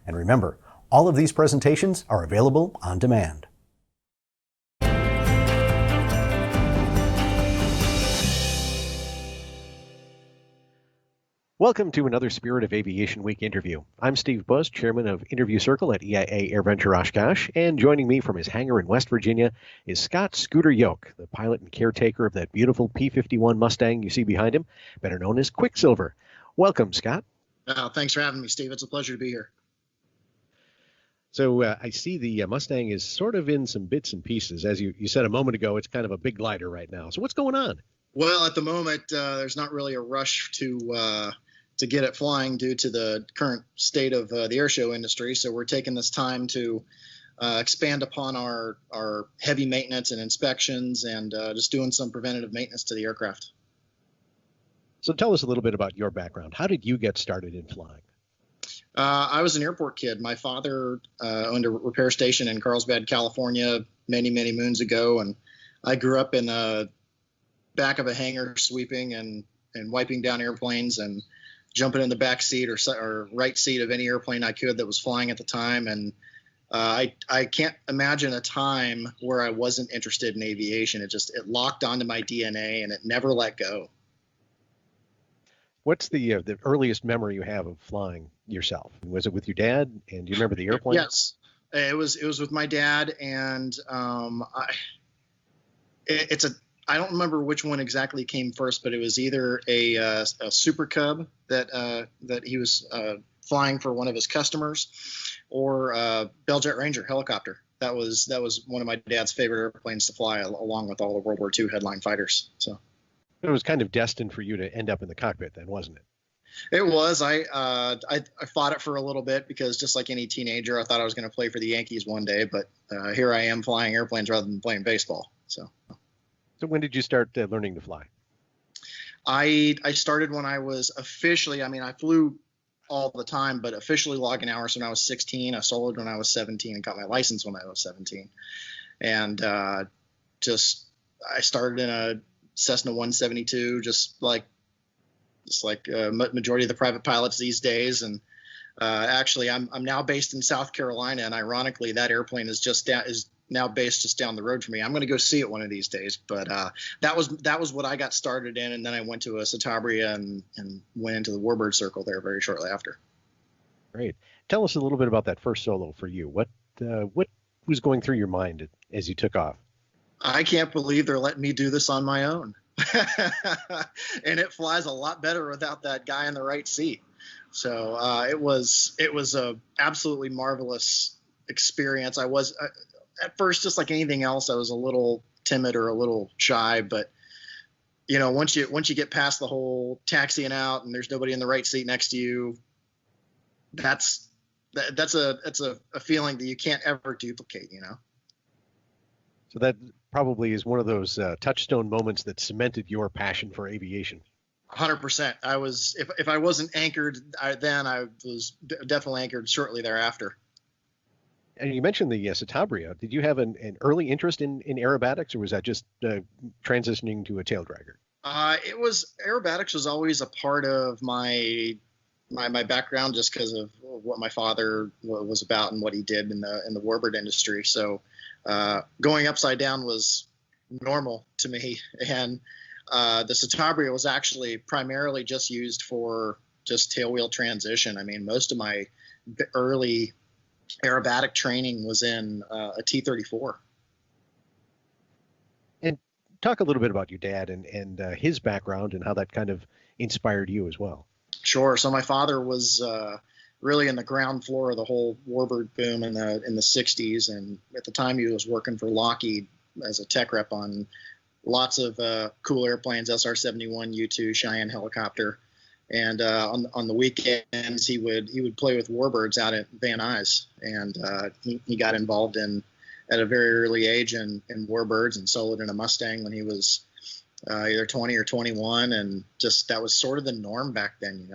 And remember, all of these presentations are available on demand. Welcome to another Spirit of Aviation Week interview. I'm Steve Buss, chairman of Interview Circle at EAA AirVenture Oshkosh, and joining me from his hangar in West Virginia is Scott Scooter Yoak, the pilot and caretaker of that beautiful P-51 Mustang you see behind him, better known as Quicksilver. Welcome, Scott. Thanks for having me, Steve. It's a pleasure to be here. So I see the Mustang is sort of in some bits and pieces. As you said a moment ago, it's kind of a big glider right now. So what's going on? Well, at the moment, there's not really a rush to get it flying due to the current state of the airshow industry. So we're taking this time to expand upon our heavy maintenance and inspections and just doing some preventative maintenance to the aircraft. So tell us a little bit about your background. How did you get started in flying? I was an airport kid. My father owned a repair station in Carlsbad, California, many, many moons ago. And I grew up in the back of a hangar sweeping and wiping down airplanes and jumping in the back seat or right seat of any airplane I could that was flying at the time. And I can't imagine a time where I wasn't interested in aviation. It locked onto my DNA and it never let go. What's the earliest memory you have of flying yourself? Was it with your dad? And do you remember the airplane? Yes, it was with my dad, and I don't remember which one exactly came first, but it was either a Super Cub that he was flying for one of his customers, or a Bell Jet Ranger helicopter. That was one of my dad's favorite airplanes to fly, along with all the World War II headline fighters. So. It was kind of destined for you to end up in the cockpit then, wasn't it? It was. I fought it for a little bit because just like any teenager, I thought I was going to play for the Yankees one day, but here I am flying airplanes rather than playing baseball. So when did you start learning to fly? I started when I was officially, I flew all the time, but officially logging hours when I was 16. I soloed when I was 17 and got my license when I was 17. And I started in a Cessna 172, just like majority of the private pilots these days. And actually, I'm now based in South Carolina, and ironically, that airplane is now based just down the road from me. I'm going to go see it one of these days. But that was what I got started in, and then I went to a Citabria and went into the Warbird circle there very shortly after. Great. Tell us a little bit about that first solo for you. What was going through your mind as you took off? I can't believe they're letting me do this on my own. And it flies a lot better without that guy in the right seat. So it was a absolutely marvelous experience. I was at first, just like anything else, I was a little timid or a little shy, but once you get past the whole taxiing out and there's nobody in the right seat next to you, that's a feeling that you can't ever duplicate, So that probably is one of those touchstone moments that cemented your passion for aviation. 100%. I was, if I wasn't anchored then, I was definitely anchored shortly thereafter. And you mentioned the Citabria. Did you have an early interest in aerobatics, or was that just transitioning to a tail dragger? Aerobatics was always a part of my background, just because of what my father was about and what he did in the Warbird industry. So going upside down was normal to me. And the Citabria was actually primarily just used for just tailwheel transition. Most of my early aerobatic training was in a T-34. And talk a little bit about your dad and his background and how that kind of inspired you as well. Sure. So my father was really in the ground floor of the whole Warbird boom in the 60s. And at the time he was working for Lockheed as a tech rep on lots of cool airplanes, SR-71, U-2, Cheyenne helicopter. And on the weekends, he would play with Warbirds out at Van Nuys. And he got involved at a very early age in Warbirds and soloed in a Mustang when he was either 20 or 21, and just that was sort of the norm back then.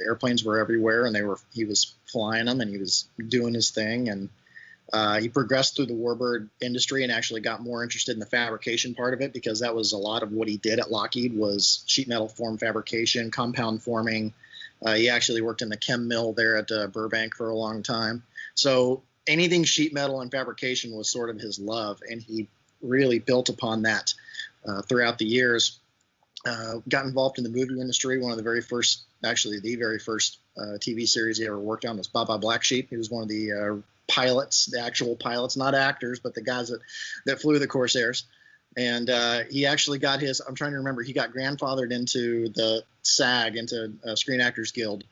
Airplanes were everywhere, and he was flying them, and he was doing his thing, and he progressed through the Warbird industry and actually got more interested in the fabrication part of it, because that was a lot of what he did at Lockheed was sheet metal form fabrication, compound forming, He actually worked in the chem mill there at Burbank for a long time. So anything sheet metal and fabrication was sort of his love, and he really built upon that throughout the years. Got involved in the movie industry. One of the very first, actually the very first TV series he ever worked on was Baba Black Sheep. He was one of the pilots, the actual pilots, not actors, but the guys that flew the Corsairs. And he actually got his, I'm trying to remember, he got grandfathered into the SAG, into Screen Actors Guild,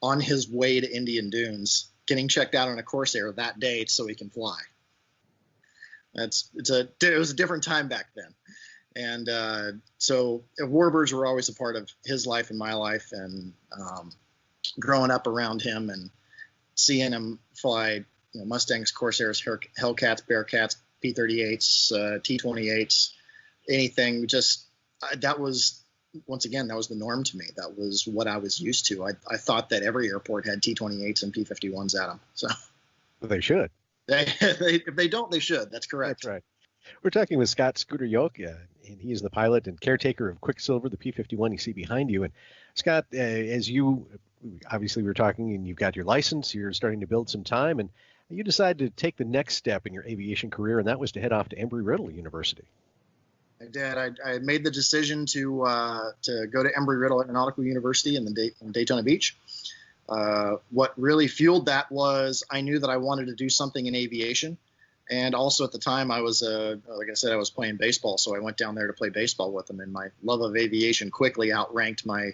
on his way to Indian Dunes, getting checked out on a Corsair that day so he can fly. It was a different time back then. And so Warbirds were always a part of his life and my life, and growing up around him and seeing him fly, Mustangs, Corsairs, Hellcats, Bearcats, P-38s, T-28s, anything. Just that was, once again, that was the norm to me. That was what I was used to. I thought that every airport had T-28s and P-51s at them. So they should. If they don't, they should. That's correct. That's right. We're talking with Scott Scooter Yoak, and he is the pilot and caretaker of Quicksilver, the P-51 you see behind you. And Scott, as you, obviously we were talking, and you've got your license, you're starting to build some time, and you decided to take the next step in your aviation career, and that was to head off to Embry Riddle University. I did. I made the decision to go to Embry Riddle Aeronautical University in Daytona Beach. What really fueled that was I knew that I wanted to do something in aviation. And also at the time I was, like I said, I was playing baseball. So I went down there to play baseball with them. And my love of aviation quickly outranked my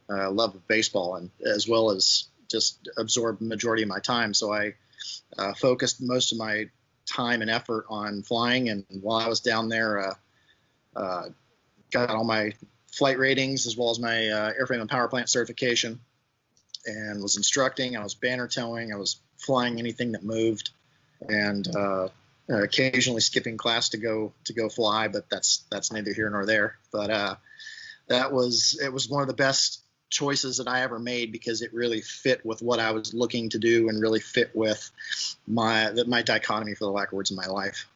love of baseball, and as well as just absorbed the majority of my time. So I focused most of my time and effort on flying. And while I was down there, got all my flight ratings as well as my airframe and power plant certification, and was instructing. I was banner towing. I was flying anything that moved, and occasionally skipping class to go fly, but that's neither here nor there. But it was one of the best choices that I ever made, because it really fit with what I was looking to do and really fit with my dichotomy, for the lack of words, in my life.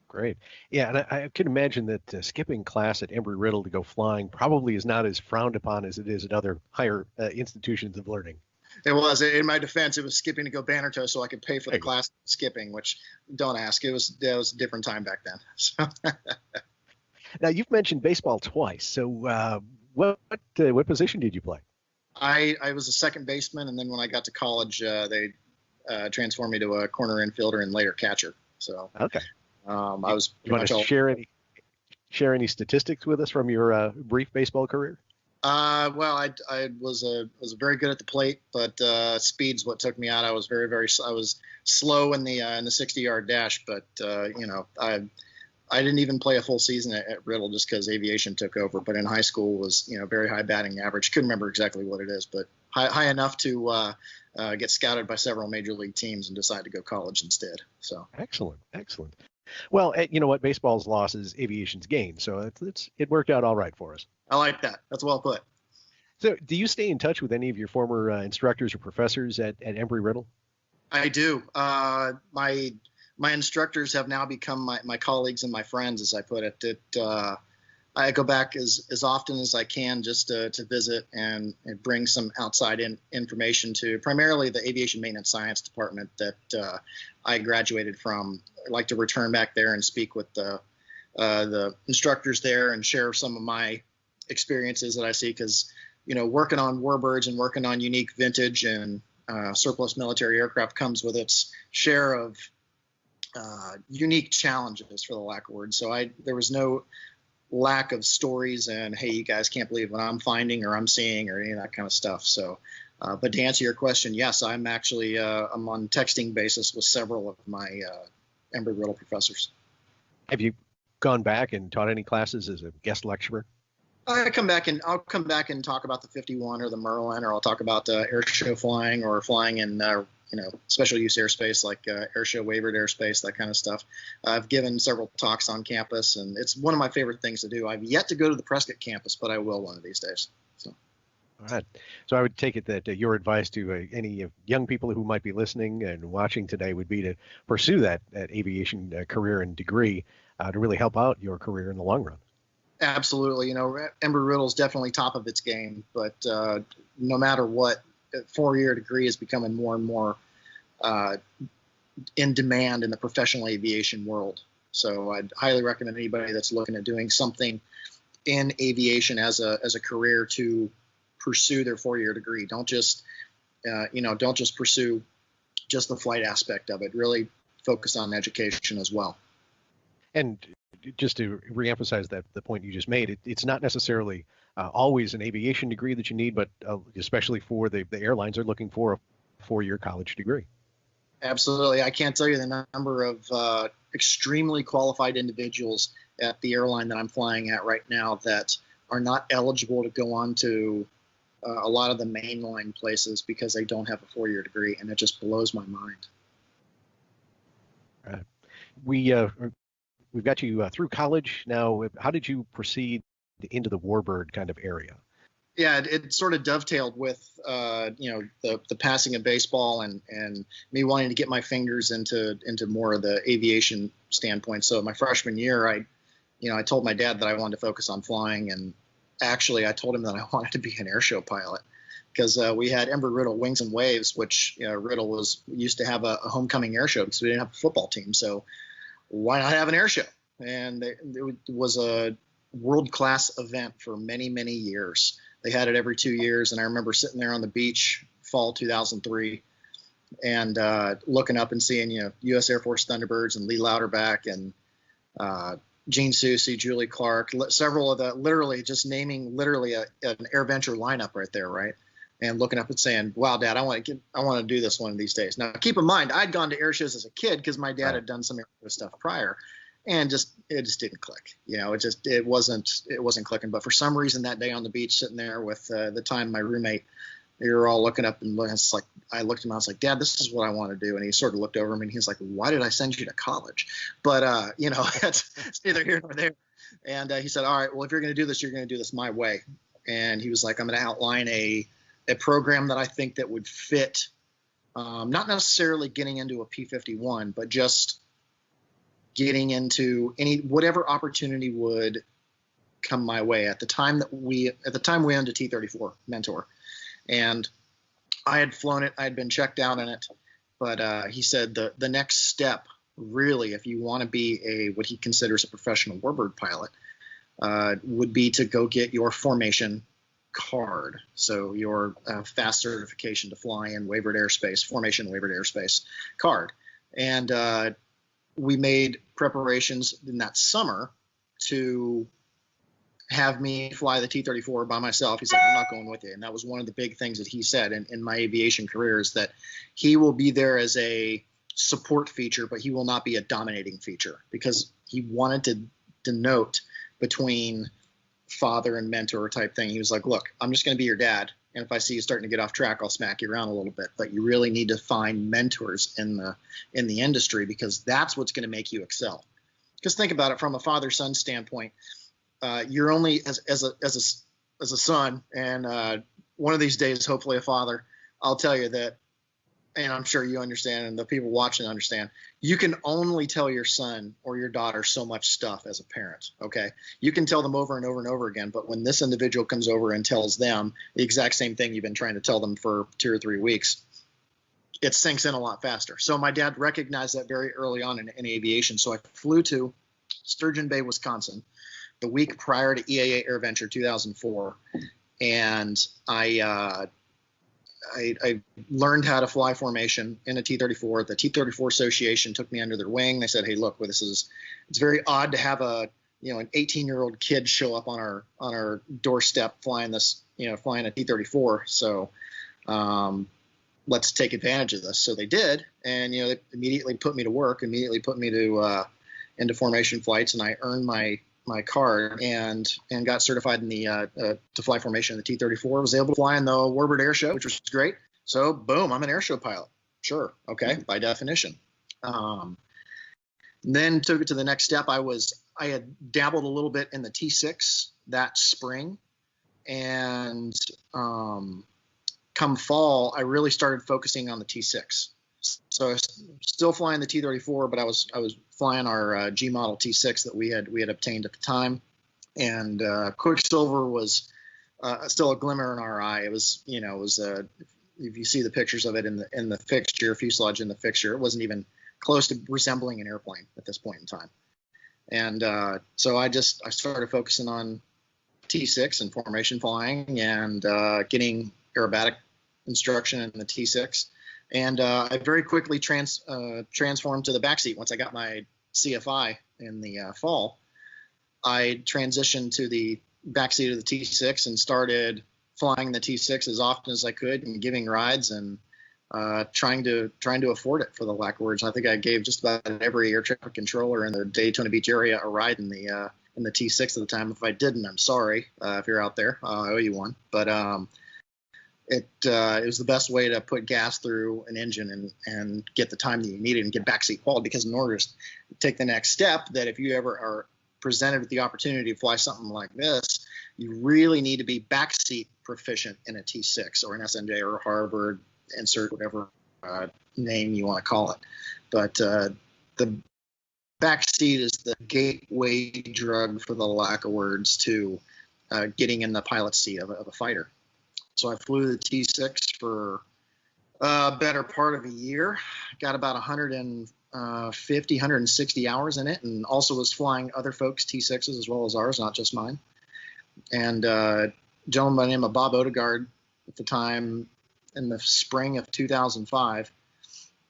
Great. Yeah, and I can imagine that skipping class at Embry Riddle to go flying probably is not as frowned upon as it is at other higher institutions of learning. It was. In my defense, it was skipping to go banner tow so I could pay for the class skipping, which, don't ask. It was a different time back then. So. Now, you've mentioned baseball twice. So what position did you play? I was a second baseman, and then when I got to college, they transformed me to a corner infielder and later catcher. So okay. I was. You want to share any statistics with us from your brief baseball career? Well, I was very good at the plate, but speed's what took me out. I was I was slow in the 60-yard dash, but I didn't even play a full season at Riddle just because aviation took over. But in high school was very high batting average. Couldn't remember exactly what it is, but high enough to get scouted by several major league teams and decide to go college instead. So excellent. Well, you know what? Baseball's loss is aviation's gain, so it worked out all right for us. I like that. That's well put. So, do you stay in touch with any of your former instructors or professors at Embry Riddle? I do. My instructors have now become my colleagues and my friends, as I put it. I go back as often as I can just to visit and bring some outside information to primarily the aviation maintenance science department that I graduated from. I like to return back there and speak with the instructors there and share some of my experiences that I see, because working on Warbirds and working on unique vintage and surplus military aircraft comes with its share of unique challenges, for the lack of words. So there was no lack of stories and, hey, you guys can't believe what I'm finding or I'm seeing or any of that kind of stuff. So but to answer your question, yes, I'm actually I'm on texting basis with several of my Embry Riddle professors. Have you gone back and taught any classes as a guest lecturer? I'll come back and talk about the 51 or the Merlin, or I'll talk about airshow flying or flying in special use airspace like Airshow waivered airspace, that kind of stuff. I've given several talks on campus, and it's one of my favorite things to do. I've yet to go to the Prescott campus, but I will one of these days. So. All right. So I would take it that your advice to any young people who might be listening and watching today would be to pursue that aviation career and degree to really help out your career in the long run. Absolutely. Embry Riddle is definitely top of its game, but no matter what, a 4-year degree is becoming more and more in demand in the professional aviation world. So I'd highly recommend anybody that's looking at doing something in aviation as a career to pursue their 4-year degree. Don't just pursue just the flight aspect of it. Really focus on education as well. And just to reemphasize the point you just made, it's not necessarily always an aviation degree that you need, but especially for the airlines are looking for a 4-year college degree. Absolutely. I can't tell you the number of extremely qualified individuals at the airline that I'm flying at right now that are not eligible to go on to a lot of the mainline places because they don't have a 4-year degree, and it just blows my mind. We've got you through college now. How did you proceed into the Warbird kind of area? Yeah, it sort of dovetailed with the passing of baseball and me wanting to get my fingers into more of the aviation standpoint. So my freshman year, I told my dad that I wanted to focus on flying, and actually I told him that I wanted to be an airshow pilot because we had Embry Riddle Wings and Waves, which Riddle used to have a homecoming airshow because we didn't have a football team. So why not have an airshow? And it was a world-class event for many, many years. They had it every 2 years, and I remember sitting there on the beach, fall 2003, and looking up and seeing U.S. Air Force Thunderbirds and Lee Louderback and Gene Soucy, Julie Clark, several of the literally just naming literally an AirVenture lineup right there, right? And looking up and saying, "Wow, Dad, I want to do this one of these days." Now, keep in mind, I'd gone to air shows as a kid because my dad had done some air show stuff prior, and it just didn't click. It wasn't clicking. But for some reason that day on the beach, sitting there with my roommate, we were all looking up, and it's like I looked at him. I was like, "Dad, this is what I want to do." And he sort of looked over me, and he's like, "Why did I send you to college?" But it's neither here nor there. And he said, "All right, well, if you're going to do this, you're going to do this my way." And he was like, "I'm going to outline a program that I think that would fit, not necessarily getting into a P-51, but just getting into whatever opportunity would come my way." At the time we owned a T-34 Mentor, and I had flown it. I had been checked out in it, but he said the next step, really, if you want to be what he considers a professional Warbird pilot, would be to go get your formation card. So your FAST certification to fly in waivered airspace, formation waivered airspace card. And we made preparations in that summer to have me fly the T-34 by myself. He's like, "I'm not going with you." And that was one of the big things that he said in my aviation career, is that he will be there as a support feature, but he will not be a dominating feature, because he wanted to denote between father and mentor type thing. He was like, "Look, I'm just going to be your dad, and if I see you starting to get off track, I'll smack you around a little bit. But you really need to find mentors in the industry, because that's what's going to make you excel." Because think about it from a father-son standpoint. You're only as a son, and one of these days, hopefully a father. I'll tell you that, and I'm sure you understand, and the people watching understand, you can only tell your son or your daughter so much stuff as a parent, okay? You can tell them over and over and over again, but when this individual comes over and tells them the exact same thing you've been trying to tell them for 2 or 3 weeks, it sinks in a lot faster. So my dad recognized that very early on in aviation. So I flew to Sturgeon Bay, Wisconsin, the week prior to EAA AirVenture 2004, and I learned how to fly formation in a T-34. The T-34 Association took me under their wing. They said, "Hey, look, it's very odd to have an 18-year-old kid show up on our doorstep flying a T-34. So let's take advantage of this." So they did, and they immediately put me to work, immediately put me to into formation flights, and I earned my card and got certified in the to fly formation in the T-34. Was able to fly in the Warbird Airshow, which was great. So boom, I'm an airshow pilot. Sure, okay, by definition. Then took it to the next step. I had dabbled a little bit in the T6 that spring, and come fall, I really started focusing on the T6. So I was still flying the T-34, but I was flying our G model T6 that we had obtained at the time. and Quicksilver was still a glimmer in our eye. It was, if you see the pictures of it in the fixture, fuselage in the fixture, it wasn't even close to resembling an airplane at this point in time. And so I started focusing on T6 and formation flying and getting aerobatic instruction in the T6. And I very quickly transformed to the backseat. Once I got my CFI in the fall, I transitioned to the backseat of the T6 and started flying the T6 as often as I could and giving rides and trying to afford it, for the lack of words. I think I gave just about every air traffic controller in the Daytona Beach area a ride in the T6 at the time. If I didn't, I'm sorry. If you're out there, I owe you one. But it was the best way to put gas through an engine and get the time that you needed and get backseat quality. Because in order to take the next step, that if you ever are presented with the opportunity to fly something like this, you really need to be backseat proficient in a T6 or an SNJ or a Harvard, insert whatever name you want to call it. But the backseat is the gateway drug, for the lack of words, to getting in the pilot's seat of a fighter. So I flew the T6 for a better part of a year, got about 150, 160 hours in it, and also was flying other folks' T6s as well as ours, not just mine. And a gentleman by the name of Bob Odegaard at the time, in the spring of 2005,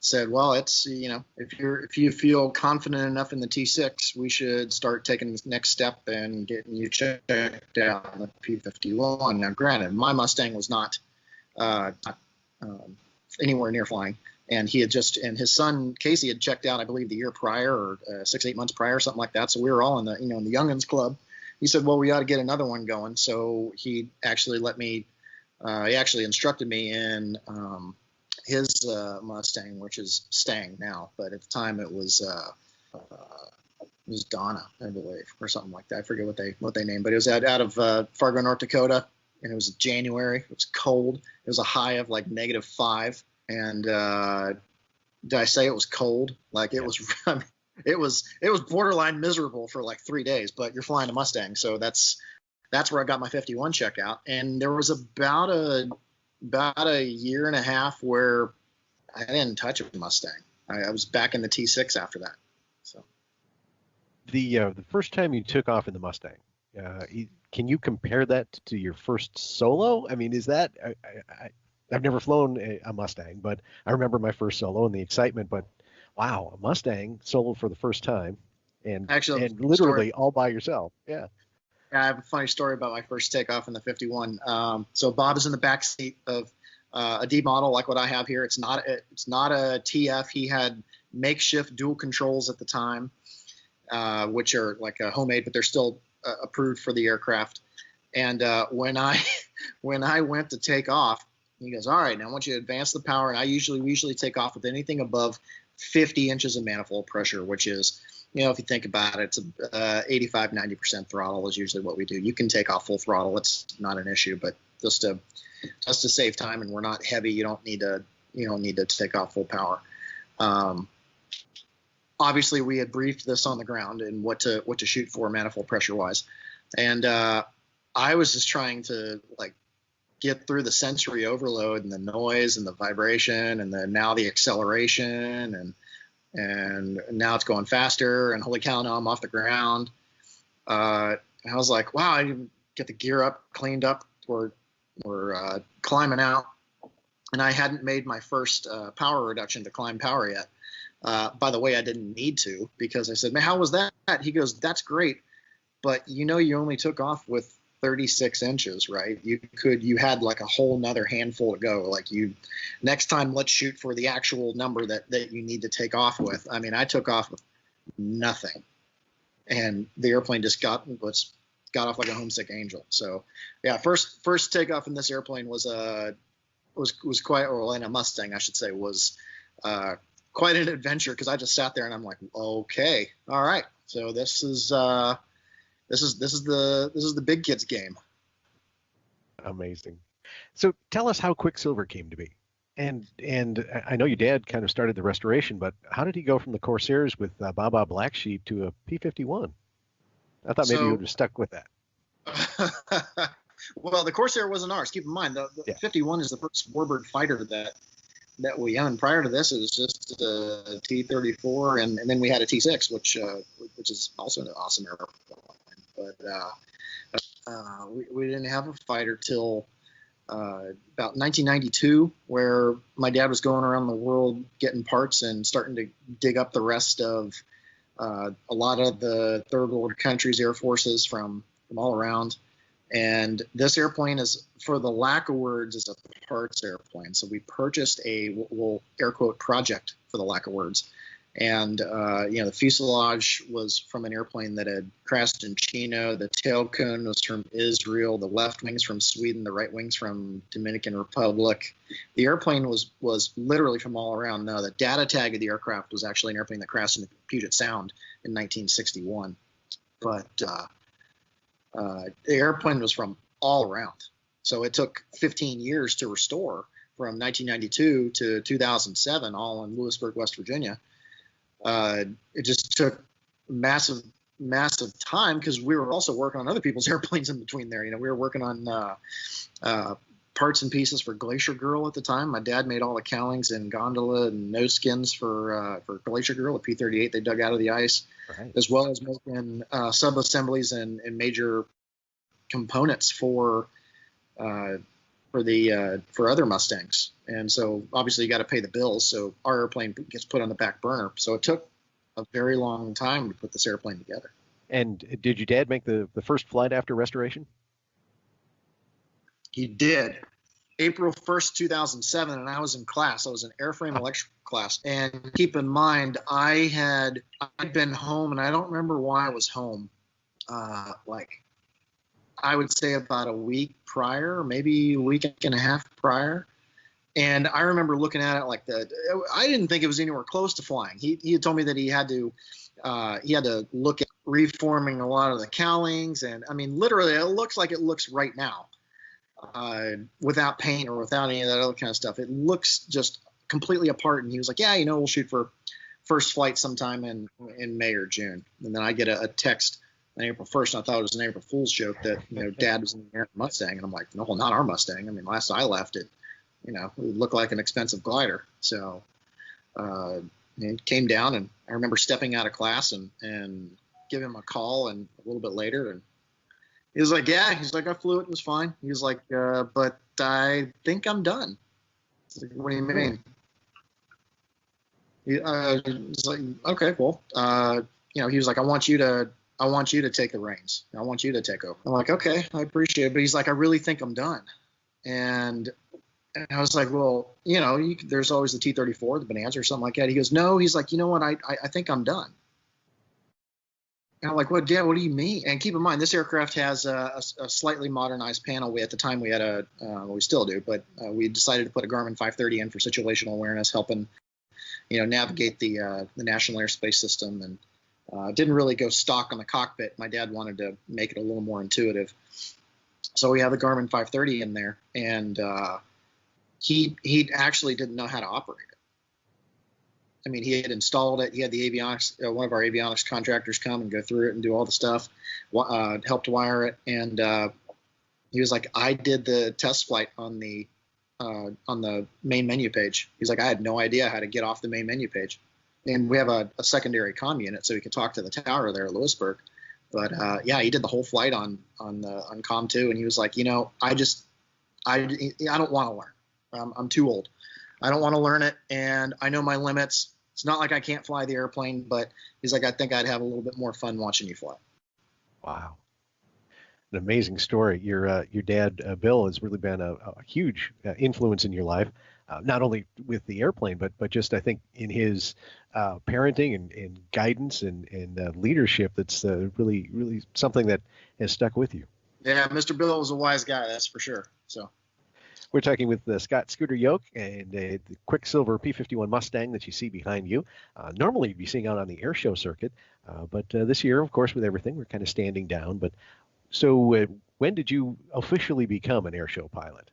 said, well, it's, if you feel confident enough in the T6, we should start taking this next step and getting you checked out in the P51. Now, granted, my Mustang was not anywhere near flying. And he had and his son, Casey, had checked out, I believe, the year prior or 6-8 months prior, something like that. So we were all in the, in the Youngins Club. He said, well, we ought to get another one going. So he actually he actually instructed me in his Mustang, which is Stang now, but at the time it was Donna, I believe, or something like that. I forget what they named, but it was out of Fargo, North Dakota, and it was January. It was cold. It was a high of like -5, and did I say it was cold? Like it was. It was borderline miserable for like 3 days, but you're flying a Mustang, so that's where I got my 51 check out. And there was about a year and a half where I didn't touch a Mustang. I was back in the T6 after that. So the first time you took off in the Mustang, can you compare that to your first solo? I mean, is that I've never flown a Mustang, but I remember my first solo and the excitement. But wow, a Mustang solo for the first time, and actually, and literally all by yourself. Yeah. I have a funny story about my first takeoff in the 51. So Bob is in the back seat of a D model like what I have here. It's not a TF. He had makeshift dual controls at the time, which are like a homemade, but they're still approved for the aircraft. And when I went to take off, he goes, all right, now I want you to advance the power. And we usually take off with anything above 50 inches of manifold pressure, which is, if you think about it, it's 85, 90% throttle is usually what we do. You can take off full throttle. It's not an issue, but just to save time, and we're not heavy, you don't need to take off full power. Obviously we had briefed this on the ground and what to shoot for manifold pressure wise. And I was just trying to get through the sensory overload and the noise and the vibration and now the acceleration and now it's going faster and holy cow, now I'm off the ground. And I was like, wow, I didn't get the gear up, cleaned up. We're climbing out, and I hadn't made my first power reduction to climb power yet. By the way, I didn't need to, because I said, man, how was that? He goes, that's great, but you only took off with 36 inches, right? You had like a whole nother handful to go. Next time, let's shoot for the actual number that you need to take off with. I mean, I took off with nothing, and the airplane just got off like a homesick angel. So yeah, first takeoff in this airplane was quite, or in a Mustang, I should say, was quite an adventure, because I just sat there and I'm like, okay, all right, so this is the big kids game. Amazing. So tell us how Quicksilver came to be. And I know your dad kind of started the restoration, but how did he go from the Corsairs with Baba Black Sheep to a P-51? I thought maybe you would have stuck with that. Well, the Corsair wasn't ours. Keep in mind, the 51 is the first Warbird fighter that we owned. Prior to this, it was just a T-34, and then we had a T-6, which is also an awesome airplane. But we didn't have a fighter till about 1992, where my dad was going around the world getting parts and starting to dig up the rest of a lot of the third world countries' air forces from all around. And this airplane is, for the lack of words, is a parts airplane. So we purchased a, we'll air quote, project, for the lack of words. And, the fuselage was from an airplane that had crashed in Chino. The tail cone was from Israel. The left wings from Sweden. The right wings from Dominican Republic. The airplane was literally from all around. No, the data tag of the aircraft was actually an airplane that crashed in Puget Sound in 1961. But the airplane was from all around. So it took 15 years to restore, from 1992 to 2007, all in Lewisburg, West Virginia. It just took massive time, because we were also working on other people's airplanes in between there. We were working on parts and pieces for Glacier Girl at the time. My dad made all the cowlings and gondola and nose skins for Glacier Girl, a P-38 they dug out of the ice, right, as well as making sub-assemblies and major components for other Mustangs. And so obviously you got to pay the bills. So our airplane gets put on the back burner. So it took a very long time to put this airplane together. And did your dad make the first flight after restoration? He did. April 1st, 2007, and I was in class. I was in airframe electrical class. And keep in mind, I'd been home, and I don't remember why I was home. I would say about a week prior, maybe a week and a half prior. And I remember looking at it like that. I didn't think it was anywhere close to flying. He had told me that he had to look at reforming a lot of the cowlings. And I mean, literally, it looks like it looks right now, without paint or without any of that other kind of stuff. It looks just completely apart. And he was like, yeah, we'll shoot for first flight sometime in May or June. And then I get a text on April 1st, and I thought it was an April Fool's joke that, Dad was in the Mustang. And I'm like, no, not our Mustang. I mean, last I left it, it looked like an expensive glider. So it came down, and I remember stepping out of class and giving him a call, and a little bit later, and he was like, yeah, he's like, I flew it. It was fine. He was like, but I think I'm done. I was like, what do you mean? He's like, okay, well, he was like, I want you to take the reins. I want you to take over. I'm like, okay, I appreciate it. But he's like, I really think I'm done. And I was like, well, there's always the T-34, the Bonanza or something like that. He goes, no. He's like, you know what? I think I'm done. And I'm like, well, Dad, what do you mean? And keep in mind, this aircraft has a slightly modernized panel. At the time we had we still do, but we decided to put a Garmin 530 in for situational awareness, helping, navigate the National Airspace System. And didn't really go stock on the cockpit. My dad wanted to make it a little more intuitive. So we have the Garmin 530 in there, and he actually didn't know how to operate it. I mean, he had installed it. He had the avionics, one of our avionics contractors come and go through it and do all the stuff, helped wire it. And he was like, I did the test flight on the main menu page. He's like, I had no idea how to get off the main menu page. And we have a secondary comm unit, so he could talk to the tower there at Lewisburg. But he did the whole flight on comm too. And he was like, I don't want to learn. I'm too old. I don't want to learn it, and I know my limits. It's not like I can't fly the airplane, but he's like, I think I'd have a little bit more fun watching you fly. Wow. An amazing story. Your dad, Bill, has really been a huge influence in your life, not only with the airplane, but just, I think, in his parenting and guidance and leadership. That's really, really something that has stuck with you. Yeah, Mr. Bill was a wise guy, that's for sure. So. We're talking with Scott Scooter Yoak and the Quicksilver P-51 Mustang that you see behind you. Normally you'd be seeing out on the airshow circuit, but this year, of course, with everything, we're kind of standing down. But so when did you officially become an airshow pilot?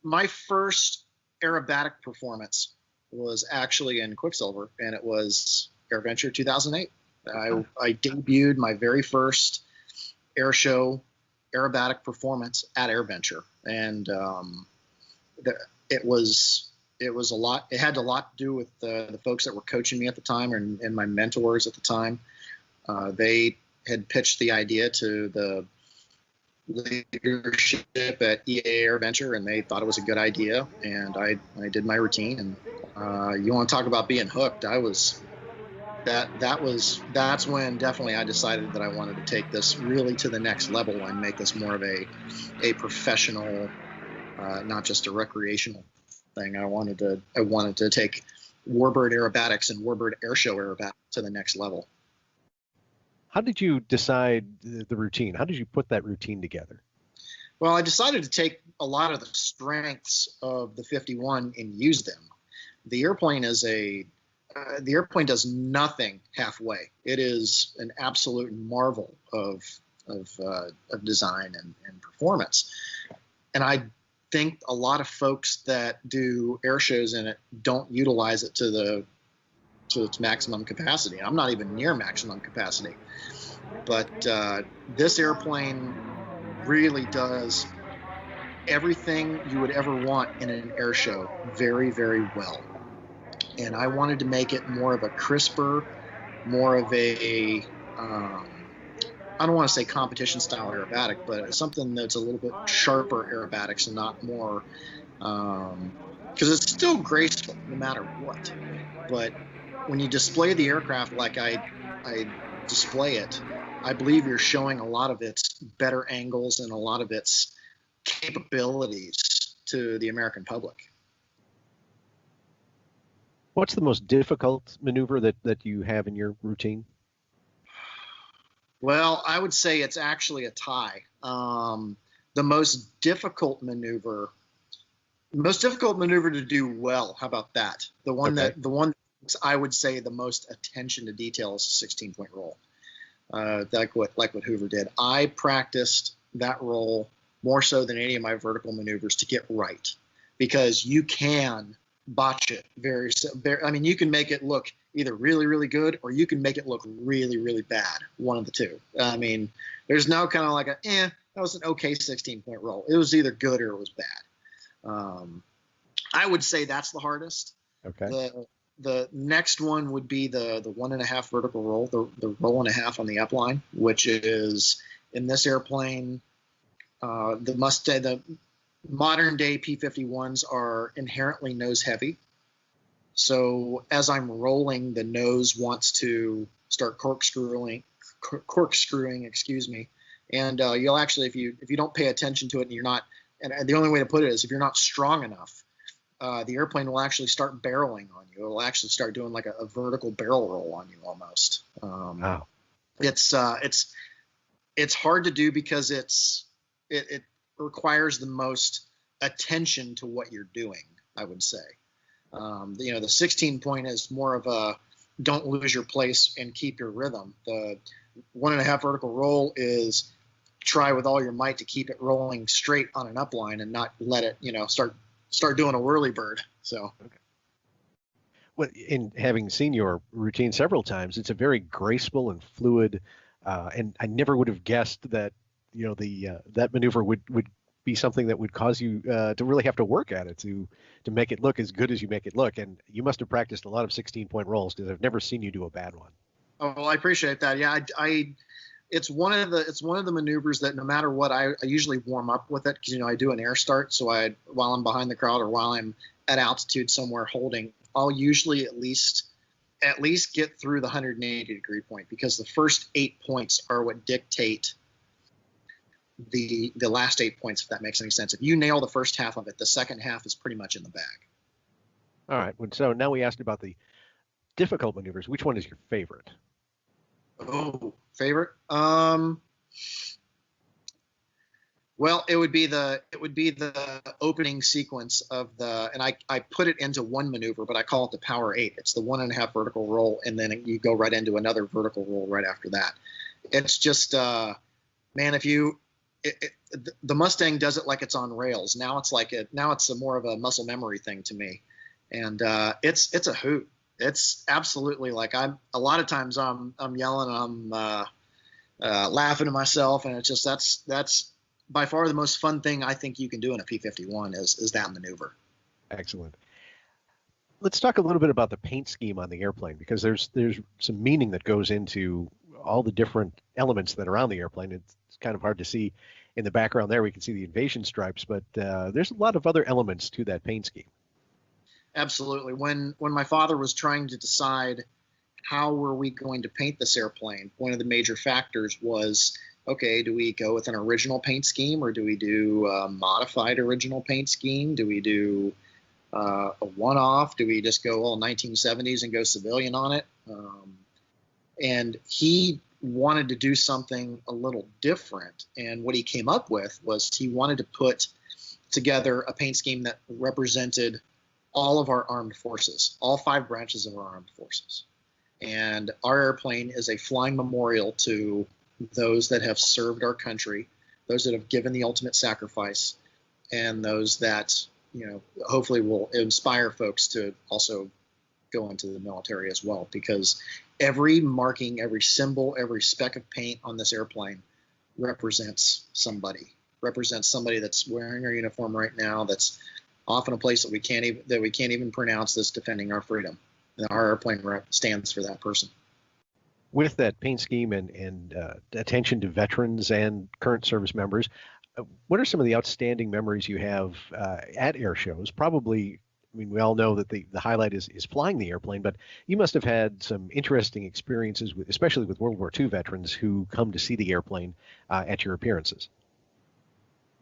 My first aerobatic performance was actually in Quicksilver, and it was AirVenture 2008. I debuted my very first Airshow aerobatic performance at AirVenture, and it was a lot. It had a lot to do with the folks that were coaching me at the time and my mentors at the time. They had pitched the idea to the leadership at EAA AirVenture, and they thought it was a good idea. And I did my routine. And you want to talk about being hooked? That's when definitely I decided that I wanted to take this really to the next level and make this more of a professional, not just a recreational thing. I wanted to take Warbird aerobatics and Warbird Airshow aerobatics to the next level. How did you decide the routine? How did you put that routine together? Well, I decided to take a lot of the strengths of the 51 and use them. The airplane does nothing halfway. It is an absolute marvel of design and performance. And I think a lot of folks that do air shows in it don't utilize it to its maximum capacity. I'm not even near maximum capacity, but this airplane really does everything you would ever want in an air show very, very well. And I wanted to make it more of a crisper, more of a I don't want to say competition style aerobatic, but something that's a little bit sharper aerobatics and not more, because it's still graceful no matter what. But when you display the aircraft like I display it, I believe you're showing a lot of its better angles and a lot of its capabilities to the American public. What's the most difficult maneuver that you have in your routine? Well, I would say it's actually a tie. The most difficult maneuver to do well. How about that? The one that I would say the most attention to detail is a 16-point roll, like what Hoover did. I practiced that roll more so than any of my vertical maneuvers to get right, because you can botch it very. I mean, you can make it look either really, really good, or you can make it look really, really bad. One of the two. I mean, there's no kind of like that was an okay 16-point roll. It was either good or it was bad. I would say that's the hardest. Okay. The next one would be the 1.5 vertical roll, the roll and a half on the upline, which is in this airplane, the modern day P-51s are inherently nose heavy. So as I'm rolling, the nose wants to start corkscrewing, excuse me. And you'll actually, if you don't pay attention to it and you're not, and the only way to put it is if you're not strong enough, the airplane will actually start barreling on you. It'll actually start doing like a vertical barrel roll on you almost. Wow. It's hard to do because it requires the most attention to what you're doing, I would say. The 16-point is more of a don't lose your place and keep your rhythm. The 1.5 vertical roll is try with all your might to keep it rolling straight on an upline and not let it, start doing a whirly bird. So. Okay. Well, in having seen your routine several times, it's a very graceful and fluid, and I never would have guessed that, that maneuver would be something that would cause you to really have to work at it to make it look as good as you make it look. And you must have practiced a lot of 16-point rolls, because I've never seen you do a bad one. Oh, well, I appreciate that. Yeah, it's one of the maneuvers that no matter what, I usually warm up with it, because I do an air start. So while I'm behind the crowd or while I'm at altitude somewhere holding, I'll usually at least get through the 180-degree point, because the first 8 points are what dictate the last 8 points, if that makes any sense. If you nail the first half of it, the second half is pretty much in the bag. All right. So now we asked about the difficult maneuvers. Which one is your favorite? Oh, favorite? Well, it would be the opening sequence of and I put it into one maneuver, but I call it the Power 8. It's the 1.5 vertical roll, and then you go right into another vertical roll right after that. It's just, man, the Mustang does it like it's on rails. Now it's more of a muscle memory thing to me, and it's a hoot. It's absolutely like a lot of times I'm yelling, laughing to myself, and it's just that's by far the most fun thing I think you can do in a P-51 is that maneuver. Excellent. Let's talk a little bit about the paint scheme on the airplane, because there's some meaning that goes into all the different elements that are on the airplane. It's kind of hard to see in the background there. We can see the invasion stripes, but there's a lot of other elements to that paint scheme. Absolutely. When my father was trying to decide how were we going to paint this airplane, one of the major factors was, okay, do we go with an original paint scheme, or do we do a modified original paint scheme? Do we do a one-off? Do we just go all 1970s and go civilian on it? And he wanted to do something a little different. And what he came up with was he wanted to put together a paint scheme that represented all of our armed forces, all 5 branches of our armed forces. And our airplane is a flying memorial to those that have served our country, those that have given the ultimate sacrifice, and those that, hopefully will inspire folks to also go into the military as well, because every marking, every symbol, every speck of paint on this airplane represents somebody that's wearing our uniform right now, that's off in a place that we can't even pronounce, that's defending our freedom. And our airplane stands for that person. With that paint scheme and attention to veterans and current service members, what are some of the outstanding memories you have at air shows? Probably, I mean, we all know that the highlight is flying the airplane, but you must have had some interesting experiences, especially with World War II veterans who come to see the airplane at your appearances.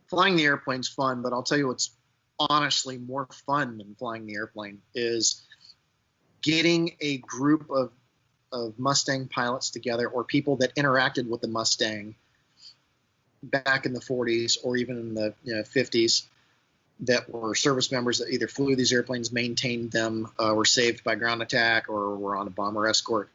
Flying the airplane's fun, but I'll tell you what's honestly more fun than flying the airplane is getting a group of Mustang pilots together, or people that interacted with the Mustang back in the 40s or even in the 50s, that were service members that either flew these airplanes, maintained them, were saved by ground attack, or were on a bomber escort,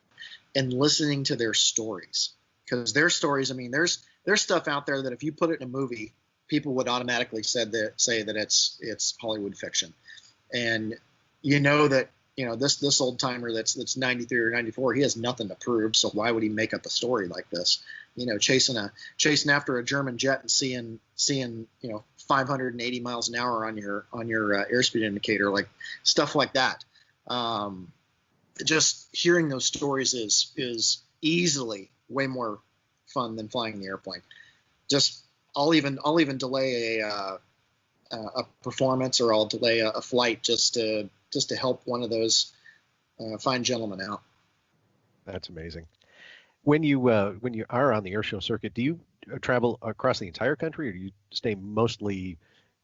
and listening to their stories. Because their stories, I mean, there's stuff out there that if you put it in a movie, people would automatically say that it's Hollywood fiction. And this old timer that's 93 or 94, he has nothing to prove, so why would he make up a story like this? Chasing after a German jet and seeing 580 miles an hour on your airspeed indicator, like stuff like that. Just hearing those stories is easily way more fun than flying the airplane. Just I'll even delay a performance, or I'll delay a flight just to help one of those fine gentlemen out. That's amazing. When you are on the airshow circuit, do you travel across the entire country, or do you stay mostly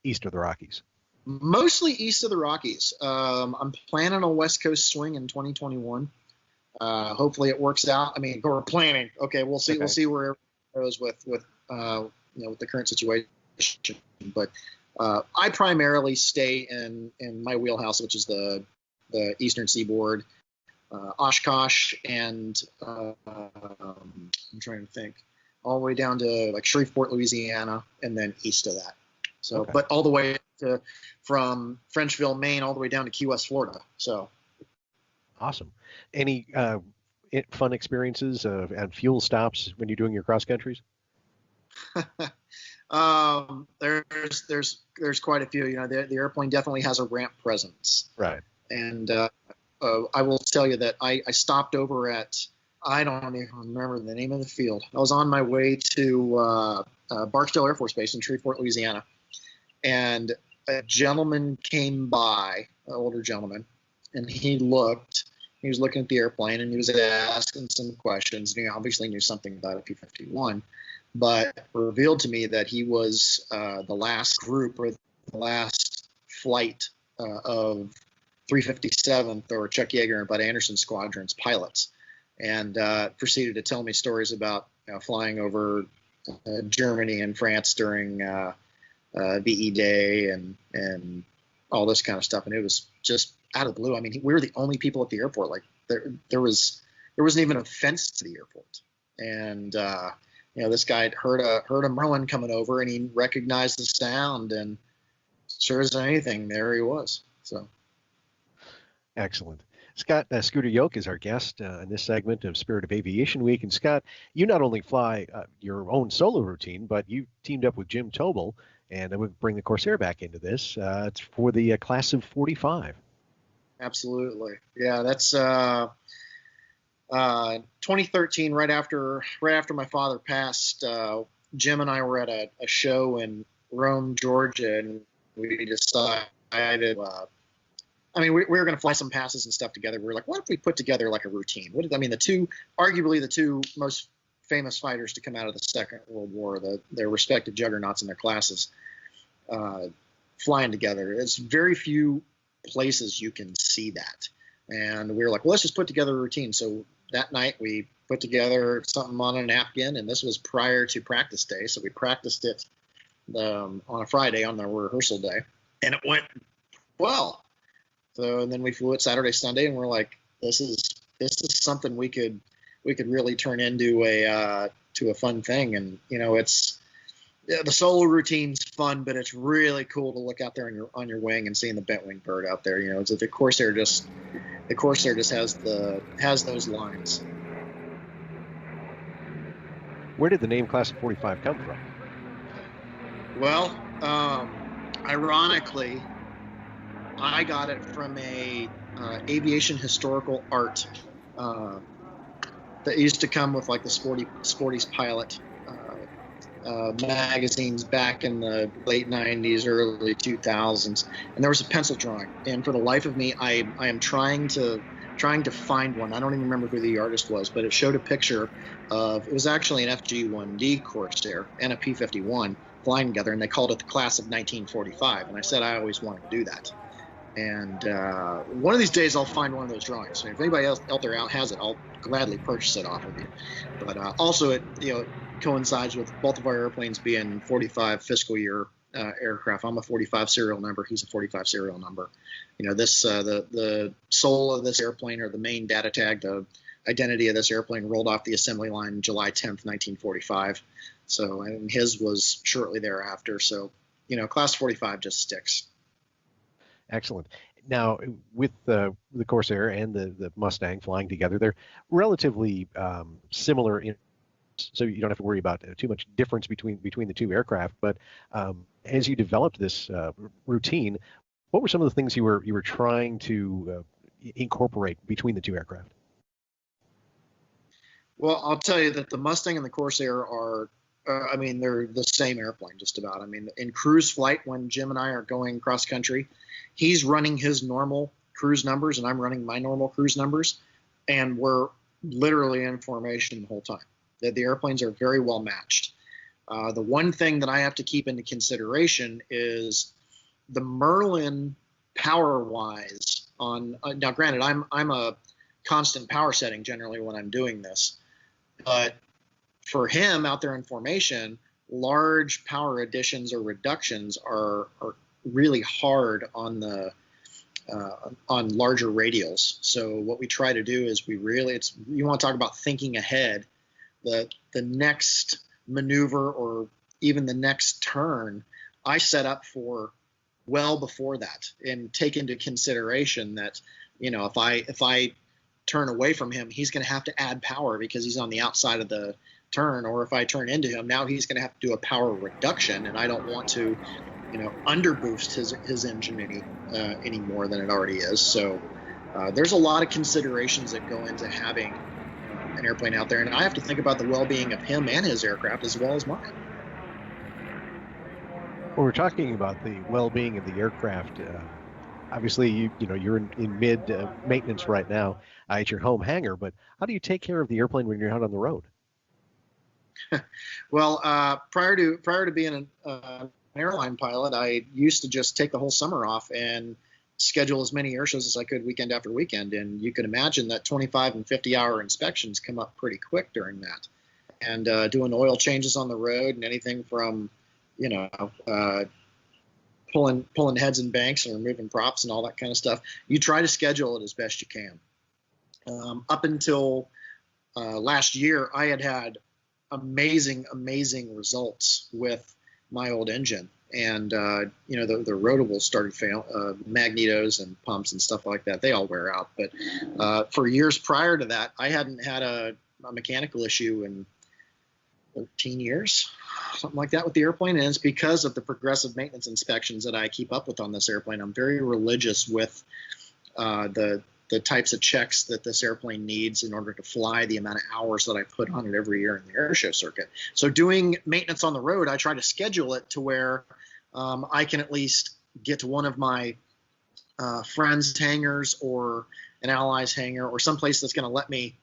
east of the Rockies? Mostly east of the Rockies. I'm planning a West Coast swing in 2021. Hopefully it works out. I mean, we're planning. Okay, we'll see. Okay. We'll see where it goes with with the current situation. But I primarily stay in my wheelhouse, which is the Eastern Seaboard, Oshkosh, and I'm trying to think, all the way down to like Shreveport, Louisiana, and then east of that. So, okay. But all the way from Frenchville, Maine, all the way down to Key West, Florida. So, awesome. Any fun experiences and fuel stops when you're doing your cross countries? There's quite a few. The airplane definitely has a ramp presence. Right. And I will tell you that I stopped over at, I don't even remember the name of the field. I was on my way to Barksdale Air Force Base in Shreveport, Louisiana, and a gentleman came by, an older gentleman, and he was looking at the airplane, and he was asking some questions. He obviously knew something about a P-51, but revealed to me that he was the last group, or the last flight of 357th or Chuck Yeager and Bud Anderson squadrons pilots, and proceeded to tell me stories about flying over Germany and France during VE Day and all this kind of stuff. And it was just out of the blue. I mean, we were the only people at the airport. Like there wasn't even a fence to the airport. And this guy had heard a Merlin coming over, and he recognized the sound, and sure as anything, there he was. So Excellent. Scott, Scooter Yoak is our guest in this segment of Spirit of Aviation Week. And Scott, you not only fly your own solo routine, but you teamed up with Jim Tobel, and I would bring the Corsair back into this. It's for the class of 45. Absolutely. Yeah, that's 2013, right after my father passed. Jim and I were at a show in Rome, Georgia, and we decided. We were going to fly some passes and stuff together. We were like, what if we put together like a routine? Arguably the two most famous fighters to come out of the Second World War, their respective juggernauts in their classes, flying together. It's very few places you can see that. And we were like, well, let's just put together a routine. So that night we put together something on a napkin, and this was prior to practice day. So we practiced it on a Friday on the rehearsal day, and it went well. So, and then we flew it Saturday, Sunday, and we're like, this is something we could really turn into a fun thing. And it's the solo routine's fun, but it's really cool to look out there on your wing and seeing the bent wing bird out there. It's the Corsair just has those lines. Where did the name Class of 45 come from? Well, ironically, I got it from a aviation historical art that used to come with like the Sporty's Pilot magazines back in the late 90s, early 2000s, and there was a pencil drawing. And for the life of me, I am trying to find one. I don't even remember who the artist was, but it showed a picture of, it was actually an FG-1D Corsair and a P-51 flying together, and they called it the Class of 1945. And I said I always wanted to do that. And one of these days I'll find one of those drawings. So if anybody else out there has it, I'll gladly purchase it off of you. But also it coincides with both of our airplanes being 45 fiscal year aircraft. I'm a 45 serial number. He's a 45 serial number. This the soul of this airplane, or the main data tag, the identity of this airplane, rolled off the assembly line July 10th, 1945. So, and his was shortly thereafter. So, Class 45 just sticks. Excellent. Now, with the Corsair and the Mustang flying together, they're relatively similar so you don't have to worry about too much difference between the two aircraft. But as you developed this routine, what were some of the things you were trying to incorporate between the two aircraft? Well, I'll tell you that the Mustang and the Corsair are, they're the same airplane just about. In cruise flight, when Jim and I are going cross country, he's running his normal cruise numbers and I'm running my normal cruise numbers, and we're literally in formation the whole time. The airplanes are very well matched. The one thing that I have to keep into consideration is the Merlin power-wise now granted, I'm a constant power setting generally when I'm doing this, but for him out there in formation, large power additions or reductions are really hard on larger radials. So what we try to do is you want to talk about thinking ahead. The next maneuver or even the next turn, I set up for well before that, and take into consideration that if I turn away from him, he's going to have to add power because he's on the outside of the turn, or if I turn into him, now he's going to have to do a power reduction, and I don't want to underboost his engine any more than it already is. So there's a lot of considerations that go into having an airplane out there, and I have to think about the well-being of him and his aircraft as well as mine. Well, we're talking about the well-being of the aircraft. Obviously, you're in mid maintenance right now at your home hangar, but how do you take care of the airplane when you're out on the road? Well, prior to being an airline pilot, I used to just take the whole summer off and schedule as many air shows as I could weekend after weekend. And you can imagine that 25 and 50-hour inspections come up pretty quick during that. And doing oil changes on the road and anything from, pulling heads and banks and removing props and all that kind of stuff. You try to schedule it as best you can. Up until last year, I had amazing results with my old engine. and the rotables started failing, magnetos and pumps and stuff like that. They all wear out. But for years prior to that, I hadn't had a mechanical issue in 13 years, something like that, with the airplane. And it's because of the progressive maintenance inspections that I keep up with on this airplane. I'm very religious with the types of checks that this airplane needs in order to fly, the amount of hours that I put on it every year in the airshow circuit. So doing maintenance on the road, I try to schedule it to where I can at least get to one of my friends' hangars or an ally's hangar or someplace that's going to let me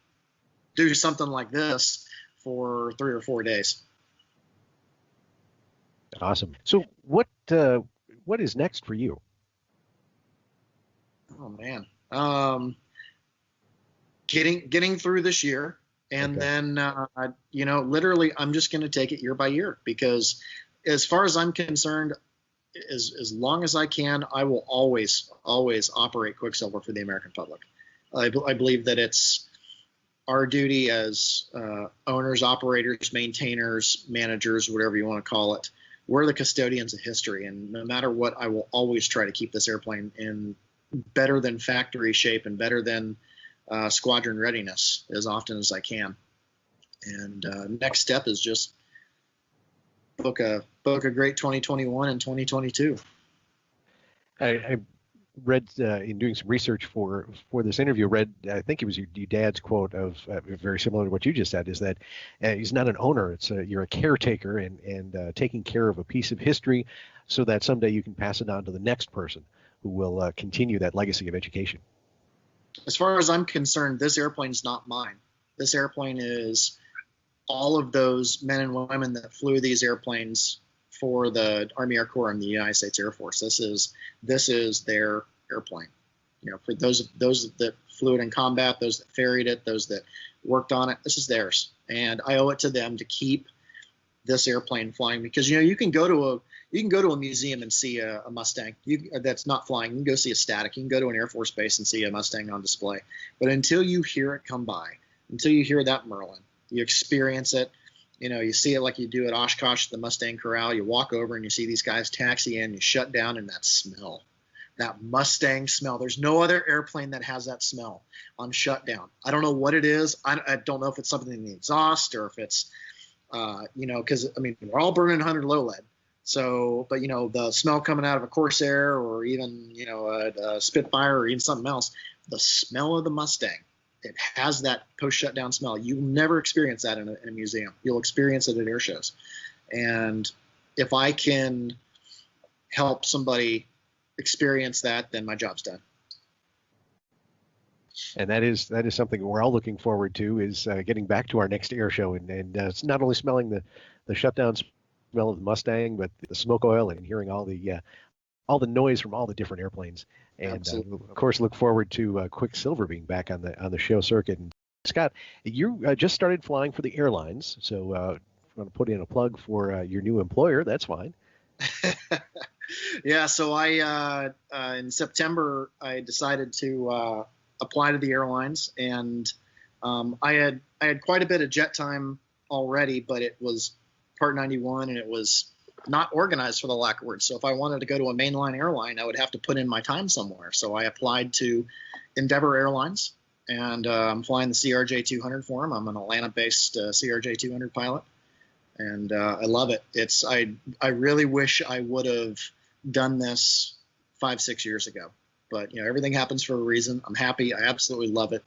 do something like this for 3 or 4 days. Awesome. So what is next for you? Oh man, getting through this year, and then literally I'm just going to take it year by year, because as far as I'm concerned, as long as I can, I will always operate Quicksilver for the American public. I believe that it's our duty as owners, operators, maintainers, managers, whatever you want to call it. We're the custodians of history, and no matter what, I will always try to keep this airplane in better than factory shape and better than squadron readiness as often as I can. And next step is just book a great 2021 and 2022. I read in doing some research for this interview, I think it was your dad's quote of very similar to what you just said, is that he's not an owner, you're a caretaker and taking care of a piece of history so that someday you can pass it on to the next person who will continue that legacy of education. As far as I'm concerned, this airplane's not mine. This airplane is all of those men and women that flew these airplanes for the Army Air Corps and the United States Air Force. This is their airplane. For those that flew it in combat, those that ferried it, those that worked on it, this is theirs. And I owe it to them to keep this airplane flying, because you can go to a museum and see a Mustang that's not flying. You can go see a static. You can go to an Air Force base and see a Mustang on display. But until you hear it come by, until you hear that Merlin, you experience it. You see it like you do at Oshkosh, the Mustang Corral. You walk over and you see these guys taxi in, you shut down, and that smell, that Mustang smell. There's no other airplane that has that smell on shutdown. I don't know what it is. I don't know if it's something in the exhaust or if it's, because, we're all burning 100 low lead. So, but, the smell coming out of a Corsair or even, a Spitfire or even something else, the smell of the Mustang, it has that post-shutdown smell. You never experience that in a museum. You'll experience it at air shows. And if I can help somebody experience that, then my job's done. And that is something we're all looking forward to, is getting back to our next air show. And it's not only smelling the shutdown smell of the Mustang, but the smoke oil and hearing all the noise from all the different airplanes. And of course, look forward to Quicksilver being back on the show circuit. And Scott, you just started flying for the airlines, so if you want to put in a plug for your new employer, that's fine. Yeah, so I in September I decided to apply to the airlines, and I had quite a bit of jet time already, but it was Part 91 and it was not organized, for the lack of words. So if I wanted to go to a mainline airline, I would have to put in my time somewhere. So I applied to Endeavor Airlines, and I'm flying the CRJ 200 for them. I'm an Atlanta-based CRJ 200 pilot, and I love it. I really wish I would have done this 5-6 years ago, but everything happens for a reason. I'm happy. I absolutely love it.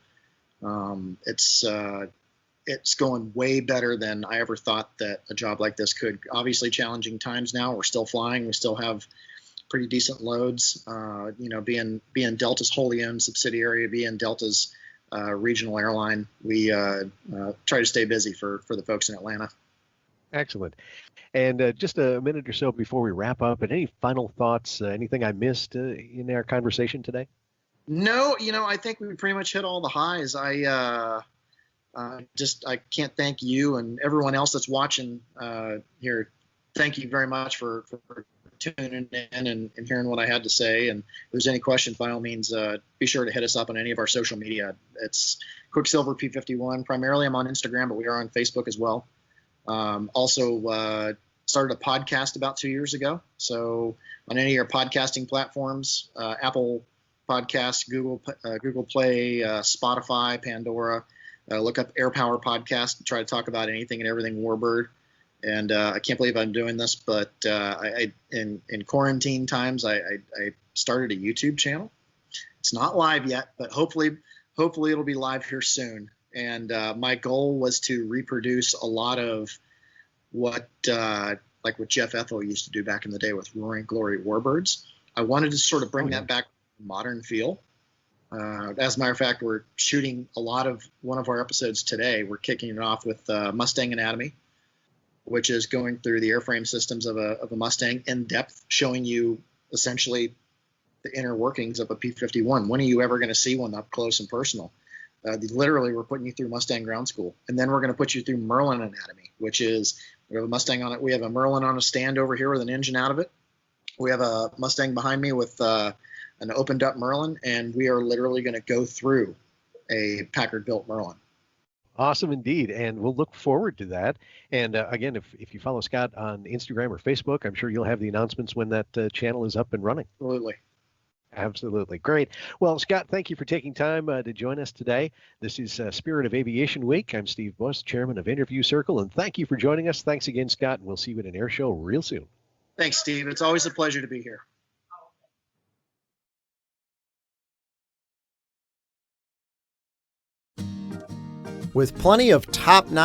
It's going way better than I ever thought that a job like this could. Obviously challenging times now. We're still flying. We still have pretty decent loads. Being Delta's wholly owned subsidiary, being Delta's regional airline, we try to stay busy for the folks in Atlanta. Excellent. And just a minute or so before we wrap up, and any final thoughts, anything I missed in our conversation today? No, I think we pretty much hit all the highs. I can't thank you and everyone else that's watching here. Thank you very much for tuning in and hearing what I had to say. And if there's any questions, by all means, be sure to hit us up on any of our social media. It's Quicksilver P51. Primarily, I'm on Instagram, but we are on Facebook as well. Also, started a podcast about 2 years ago. So on any of your podcasting platforms, Apple Podcasts, Google Play, Spotify, Pandora, look up Air Power Podcast and try to talk about anything and everything Warbird. And I can't believe I'm doing this, but in quarantine times, I started a YouTube channel. It's not live yet, but hopefully it'll be live here soon. And my goal was to reproduce a lot of what like what Jeff Ethel used to do back in the day with Roaring Glory Warbirds. I wanted to sort of bring that back to modern feel. As a matter of fact, we're shooting one of our episodes today. We're kicking it off with Mustang Anatomy, which is going through the airframe systems of a Mustang in depth, showing you essentially the inner workings of a P-51. When are you ever going to see one up close and personal? Literally, we're putting you through Mustang ground school, and then we're going to put you through Merlin Anatomy, which is we have a Mustang on it. We have a Merlin on a stand over here with an engine out of it. We have a Mustang behind me with an opened up Merlin, and we are literally going to go through a Packard built Merlin. Awesome indeed, and we'll look forward to that. And again, if you follow Scott on Instagram or Facebook, I'm sure you'll have the announcements when that channel is up and running. Absolutely. Great. Well, Scott, thank you for taking time to join us today. This is Spirit of Aviation Week. I'm Steve Buss, chairman of Interview Circle, and thank you for joining us. Thanks again, Scott, and we'll see you at an air show real soon. Thanks, Steve. It's always a pleasure to be here. With plenty of top-notch